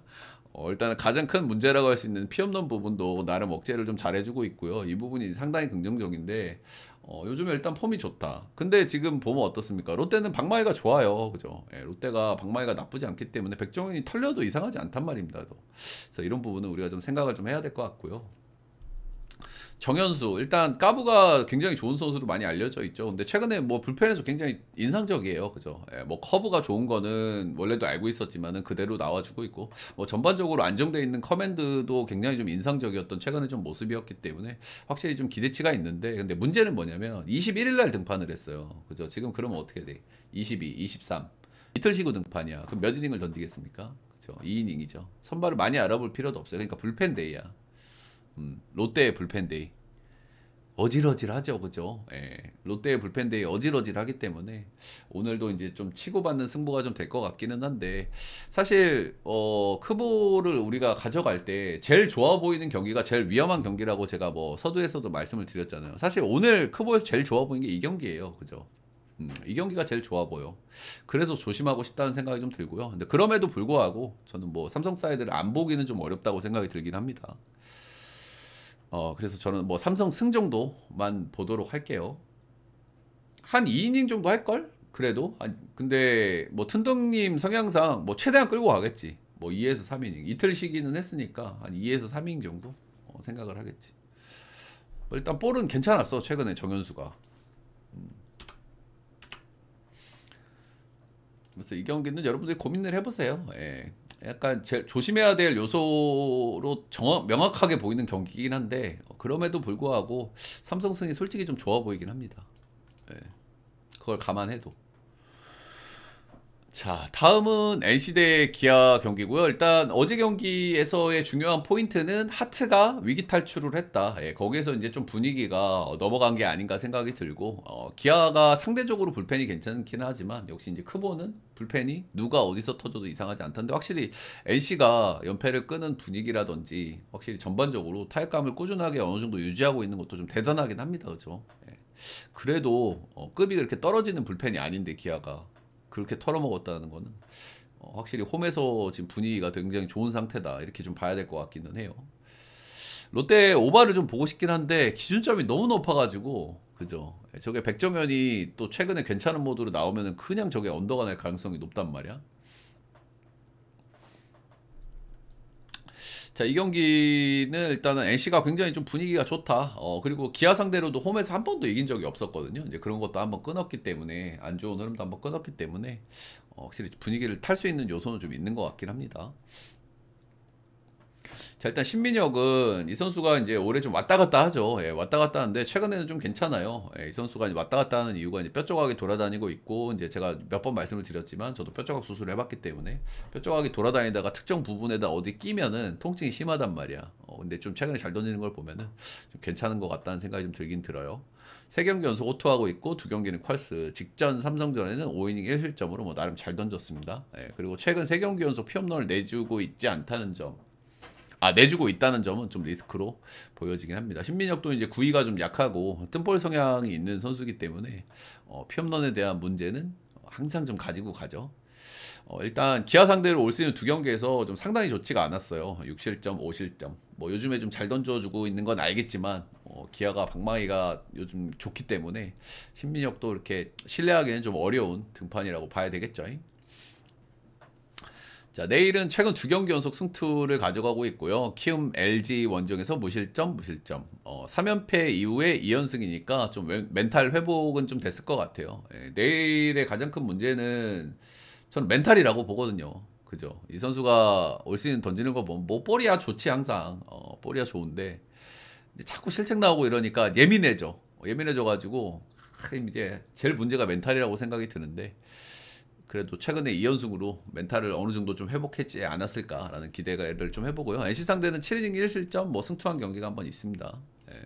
A: 일단 가장 큰 문제라고 할 수 있는 피 없는 부분도 나름 억제를 좀 잘해주고 있고요. 이 부분이 상당히 긍정적인데 요즘에 일단 폼이 좋다. 근데 지금 보면 어떻습니까? 롯데는 박마이가 좋아요. 그죠? 예, 롯데가 박마이가 나쁘지 않기 때문에 백정현이 털려도 이상하지 않단 말입니다. 그래서 이런 부분은 우리가 좀 생각을 좀 해야 될 것 같고요. 정현수 일단 까부가 굉장히 좋은 선수로 많이 알려져 있죠. 근데 최근에 뭐 불펜에서 굉장히 인상적이에요. 그죠? 예, 뭐 커브가 좋은 거는 원래도 알고 있었지만은 그대로 나와주고 있고 뭐 전반적으로 안정돼 있는 커맨드도 굉장히 좀 인상적이었던 최근에 좀 모습이었기 때문에 확실히 좀 기대치가 있는데 근데 문제는 뭐냐면 21일 날 등판을 했어요. 그죠? 지금 그러면 어떻게 돼? 22, 23 이틀 쉬고 등판이야. 그럼 몇 이닝을 던지겠습니까? 그죠? 2이닝이죠. 선발을 많이 알아볼 필요도 없어요. 그러니까 불펜 데이야. 롯데의 불펜 데이. 어질어질하죠, 그죠? 예. 롯데의 불펜데이 어질어질하기 때문에 오늘도 이제 좀 치고받는 승부가 좀 될 것 같기는 한데 사실 크보를 우리가 가져갈 때 제일 좋아 보이는 경기가 제일 위험한 경기라고 제가 뭐 서두에서도 말씀을 드렸잖아요. 사실 오늘 크보에서 제일 좋아 보이는 게 이 경기예요, 그죠? 이 경기가 제일 좋아 보여. 그래서 조심하고 싶다는 생각이 좀 들고요. 근데 그럼에도 불구하고 저는 뭐 삼성 사이드를 안 보기는 좀 어렵다고 생각이 들긴 합니다. 그래서 저는 뭐 삼성 승 정도만 보도록 할게요. 한 2이닝 정도 할걸? 그래도? 근데 뭐 튼덕님 성향상 뭐 최대한 끌고 가겠지. 뭐 2에서 3이닝. 이틀 쉬기는 했으니까 한 2에서 3이닝 정도 생각을 하겠지. 일단 볼은 괜찮았어. 최근에 정현수가. 그래서 이 경기는 여러분들이 고민을 해보세요. 예. 약간 조심해야 될 요소로 명확하게 보이는 경기이긴 한데 그럼에도 불구하고 삼성승이 솔직히 좀 좋아 보이긴 합니다. 예. 그걸 감안해도. 자, 다음은 NC 대 기아 경기고요. 일단 어제 경기에서의 중요한 포인트는 하트가 위기 탈출을 했다. 예, 거기에서 이제 좀 분위기가 넘어간 게 아닌가 생각이 들고 기아가 상대적으로 불펜이 괜찮긴 하지만 역시 이제 크보는 불펜이 누가 어디서 터져도 이상하지 않던데 확실히 NC가 연패를 끄는 분위기라든지 확실히 전반적으로 타격감을 꾸준하게 어느 정도 유지하고 있는 것도 좀 대단하긴 합니다. 그죠? 예. 그래도 급이 그렇게 떨어지는 불펜이 아닌데 기아가 그렇게 털어먹었다는 거는 확실히 홈에서 지금 분위기가 굉장히 좋은 상태다 이렇게 좀 봐야 될 것 같기는 해요. 롯데 오바를 좀 보고 싶긴 한데 기준점이 너무 높아가지고 그죠? 저게 백정현이 또 최근에 괜찮은 모드로 나오면은 그냥 저게 언더가 날 가능성이 높단 말이야. 자, 이 경기는 일단은 NC가 굉장히 좀 분위기가 좋다. 그리고 기아 상대로도 홈에서 한 번도 이긴 적이 없었거든요. 이제 그런 것도 한번 끊었기 때문에, 안 좋은 흐름도 한번 끊었기 때문에, 확실히 분위기를 탈 수 있는 요소는 좀 있는 것 같긴 합니다. 자, 일단 신민혁은 이 선수가 이제 올해 좀 왔다 갔다 하죠. 예, 왔다 갔다 하는데 최근에는 좀 괜찮아요. 이 선수가 이제 왔다 갔다 하는 이유가 이제 뼈조각이 돌아다니고 있고 이제 제가 몇 번 말씀을 드렸지만 저도 뼈조각 수술을 해봤기 때문에 뼈조각이 돌아다니다가 특정 부분에다 어디 끼면은 통증이 심하단 말이야. 근데 좀 최근에 잘 던지는 걸 보면은 좀 괜찮은 것 같다는 생각이 좀 들긴 들어요. 3경기 연속 호투하고 있고 2경기는 퀄스. 직전 삼성전에는 5이닝 1실점으로 뭐 나름 잘 던졌습니다. 예, 그리고 최근 3경기 연속 피홈런을 내주고 있지 않다는 점. 내주고 있다는 점은 좀 리스크로 보여지긴 합니다. 신민혁도 이제 구위가 좀 약하고 뜬볼 성향이 있는 선수이기 때문에 피홈런에 대한 문제는 항상 좀 가지고 가죠. 일단 기아 상대로 올 시즌 2경기에서 좀 상당히 좋지가 않았어요. 6실점, 5실점. 뭐 요즘에 좀 잘 던져주고 있는 건 알겠지만 기아가 방망이가 요즘 좋기 때문에 신민혁도 이렇게 신뢰하기는 좀 어려운 등판이라고 봐야 되겠죠. 자, 내일은 최근 2경기 연속 승투를 가져가고 있고요. 키움 LG 원정에서 무실점, 무실점. 3연패 이후에 2연승이니까 좀 멘탈 회복은 좀 됐을 것 같아요. 예, 내일의 가장 큰 문제는 저는 멘탈이라고 보거든요. 그죠? 이 선수가 올 시즌 던지는 거 보면 뭐 볼이야 좋지 항상. 볼이야 좋은데 이제 자꾸 실책 나오고 이러니까 예민해져. 예민해져가지고 이제 제일 문제가 멘탈이라고 생각이 드는데 그래도 최근에 2연승으로 멘탈을 어느 정도 좀 회복했지 않았을까라는 기대를 좀 해보고요. NC 상대는 7이닝 1실점 뭐 승투한 경기가 한번 있습니다. 예.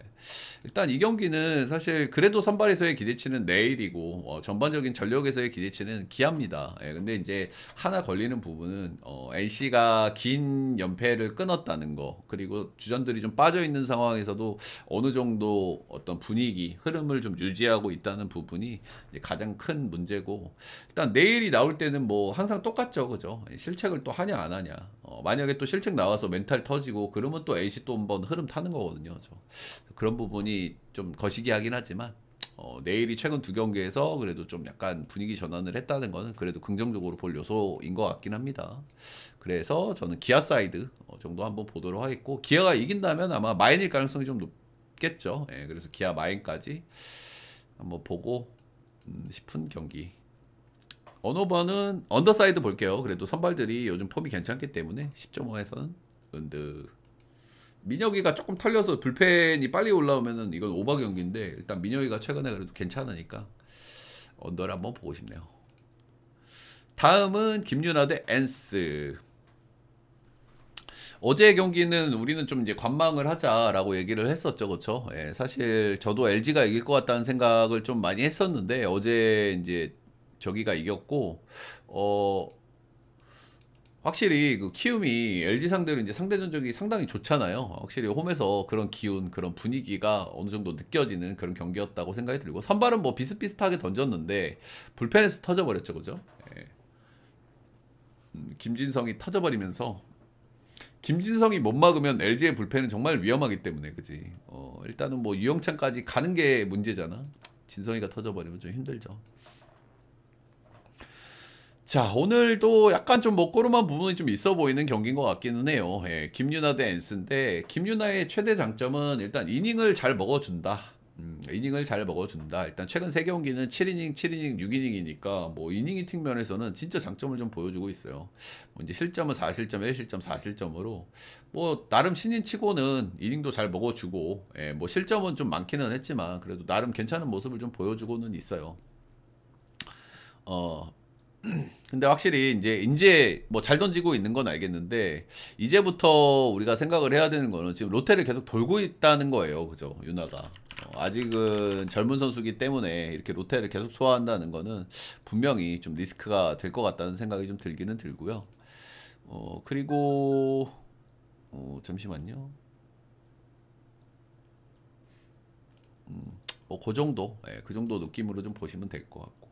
A: 일단 이 경기는 사실 그래도 선발에서의 기대치는 내일이고 전반적인 전력에서의 기대치는 기아입니다. 예, 근데 이제 하나 걸리는 부분은 NC가 긴 연패를 끊었다는 거 그리고 주전들이 좀 빠져 있는 상황에서도 어느 정도 어떤 분위기 흐름을 좀 유지하고 있다는 부분이 이제 가장 큰 문제고 일단 내일이 나올 때는 뭐 항상 똑같죠, 그죠? 실책을 또 하냐 안 하냐. 만약에 또 실책 나와서 멘탈 터지고 그러면 또 NC 또 한번 흐름 타는 거거든요. 그런 부분이 좀 거시기하긴 하지만 내일이 최근 2경기에서 그래도 좀 약간 분위기 전환을 했다는 거는 그래도 긍정적으로 볼 요소인 것 같긴 합니다. 그래서 저는 기아 사이드 정도 한번 보도록 하겠고 기아가 이긴다면 아마 마인일 가능성이 좀 높겠죠. 예, 그래서 기아 마인까지 한번 보고 싶은 경기. 언어번은 언더사이드 볼게요. 그래도 선발들이 요즘 폼이 괜찮기 때문에 10.5에서는 은드. 민혁이가 조금 털려서 불펜이 빨리 올라오면은 이건 오버 경기인데 일단 민혁이가 최근에 그래도 괜찮으니까 언더를 한번 보고 싶네요. 다음은 김윤아 대 엔스. 어제 경기는 우리는 좀 이제 관망을 하자라고 얘기를 했었죠, 그렇죠? 예, 사실 저도 LG가 이길 것 같다는 생각을 좀 많이 했었는데 어제 이제 저기가 이겼고 어 확실히 그 키움이 LG 상대로 이제 상대 전적이 상당히 좋잖아요. 확실히 홈에서 그런 기운, 그런 분위기가 어느 정도 느껴지는 그런 경기였다고 생각이 들고 선발은 뭐 비슷비슷하게 던졌는데 불펜에서 터져버렸죠, 그죠? 예. 김진성이 터져버리면서 김진성이 못 막으면 LG의 불펜은 정말 위험하기 때문에 그지. 일단은 뭐 유영찬까지 가는 게 문제잖아. 진성이가 터져버리면 좀 힘들죠. 자, 오늘도 약간 좀 먹고름한 부분이 좀 있어 보이는 경기인 것 같기는 해요. 예, 김유나 대 엔스인데 김유나의 최대 장점은 일단 이닝을 잘 먹어준다. 이닝을 잘 먹어준다. 일단 최근 3경기는 7이닝, 7이닝, 6이닝이니까 뭐 이닝 히팅 면에서는 진짜 장점을 좀 보여주고 있어요. 뭐 이제 실점은 4실점, 1실점, 4실점으로 뭐 나름 신인 치고는 이닝도 잘 먹어주고 예, 뭐 실점은 좀 많기는 했지만 그래도 나름 괜찮은 모습을 좀 보여주고는 있어요. 어, 근데 확실히 이제 뭐 잘 던지고 있는 건 알겠는데 이제부터 우리가 생각을 해야 되는 거는 지금 롯데를 계속 돌고 있다는 거예요. 그죠? 유나가. 아직은 젊은 선수기 때문에 이렇게 롯데를 계속 소화한다는 거는 분명히 좀 리스크가 될 것 같다는 생각이 좀 들기는 들고요. 그리고 잠시만요. 뭐 그 정도, 예, 그 정도 느낌으로 좀 보시면 될 것 같고.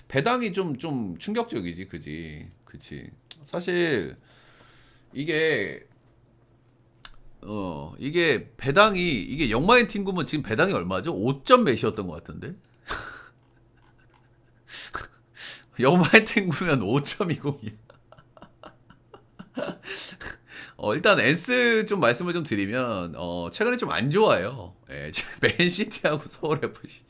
A: 배당이 좀 충격적이지, 그지? 그치. 사실 이게 이게 배당이 이게 영마인 팀구면 지금 배당이 얼마죠? 5점 몇이었던 것 같은데? 영마인 팀구면 5.20이야. 일단 엔스 좀 말씀을 좀 드리면 최근에 좀 안 좋아요. 예, 맨시티하고 서울 FC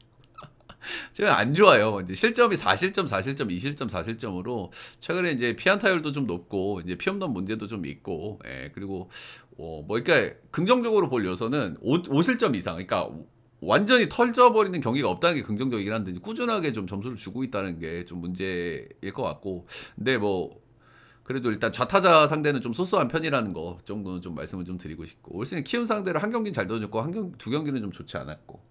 A: 지금 안 좋아요. 이제 실점이 4실점, 4실점, 2실점, 4실점으로 최근에 이제 피안타율도 좀 높고 이제 피홈런 문제도 좀 있고, 예, 그리고 뭐 그러니까 긍정적으로 볼 요소는 5실점 이상, 그러니까 완전히 털져버리는 경기가 없다는 게 긍정적이긴 한데 꾸준하게 좀 점수를 주고 있다는 게 좀 문제일 것 같고, 근데 뭐 그래도 일단 좌타자 상대는 좀 소소한 편이라는 거 정도는 좀 말씀을 좀 드리고 싶고 올 시즌 키움 상대로 한 경기는 잘 던졌고 두 경기는 좀 좋지 않았고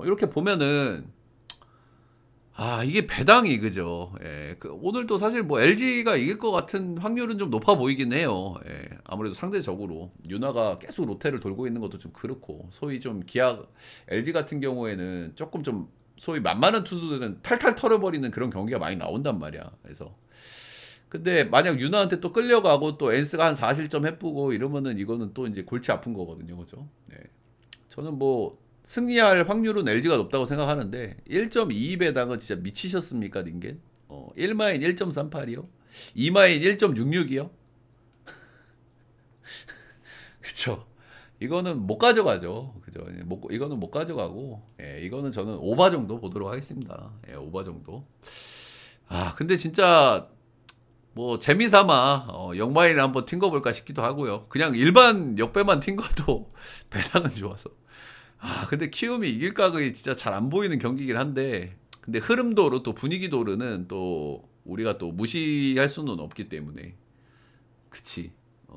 A: 이렇게 보면은 이게 배당이 그죠. 예, 오늘도 사실 뭐 LG가 이길 것 같은 확률은 좀 높아 보이긴 해요. 예, 아무래도 상대적으로 윤화가 계속 롯데를 돌고 있는 것도 좀 그렇고 소위 좀 LG 같은 경우에는 조금 좀 소위 만만한 투수들은 탈탈 털어버리는 그런 경기가 많이 나온단 말이야. 그래서 근데 만약 윤화한테 또 끌려가고 또 엔스가 한 4실점 해쁘고 이러면은 이거는 또 이제 골치 아픈 거거든요. 그죠? 예. 저는 뭐 승리할 확률은 LG가 높다고 생각하는데 1.22배당은 진짜 미치셨습니까, 닌겐? 1마인 1.38이요? 2마인 1.66이요? 그쵸? 이거는 못 가져가죠. 그죠? 이거는 못 가져가고, 예, 이거는 저는 오바 정도 보도록 하겠습니다. 예, 오바 정도. 근데 진짜 뭐 재미삼아 역마인을 한번 튕겨볼까 싶기도 하고요. 그냥 일반 역배만 튕겨도 배당은 좋아서. 근데 키움이 이길 각이 진짜 잘 안 보이는 경기긴 한데, 근데 흐름도로 또 분위기도로는 또 우리가 또 무시할 수는 없기 때문에, 그치.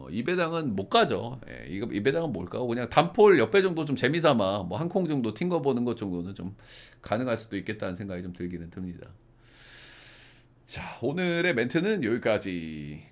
A: 이 배당은 못 가죠. 예, 이 배당은 못 가고 그냥 단폴 옆배 정도 좀 재미삼아 뭐 한 콩 정도 튕겨 보는 것 정도는 좀 가능할 수도 있겠다는 생각이 좀 들기는 듭니다. 자, 오늘의 멘트는 여기까지.